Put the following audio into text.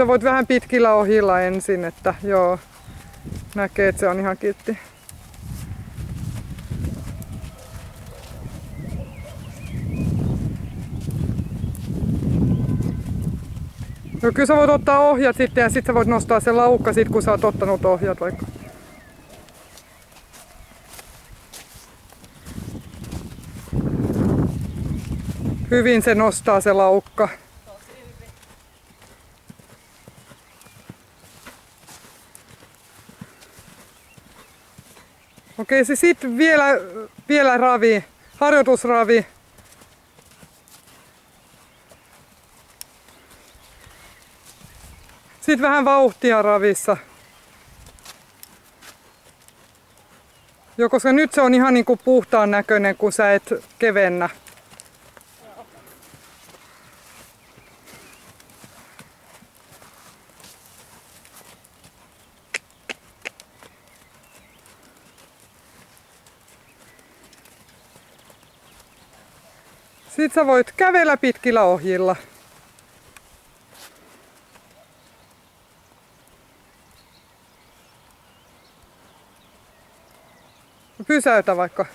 Sä voit vähän pitkillä ohilla ensin, että joo, näkee, että se on ihan kiltti. No kyllä sä voit ottaa ohjat sitten ja sitten sä voit nostaa sen laukka sit, kun sä oot ottanut ohjat vaikka. Hyvin se nostaa se laukka. Okei, se sitten vielä ravi, harjoitusravi. Sitten vähän vauhtia ravissa. Joo, koska nyt se on ihan niinku puhtaan näköinen, kun sä et kevennä. Sitten sä voit kävellä pitkillä ohjilla. Pysäytä vaikka.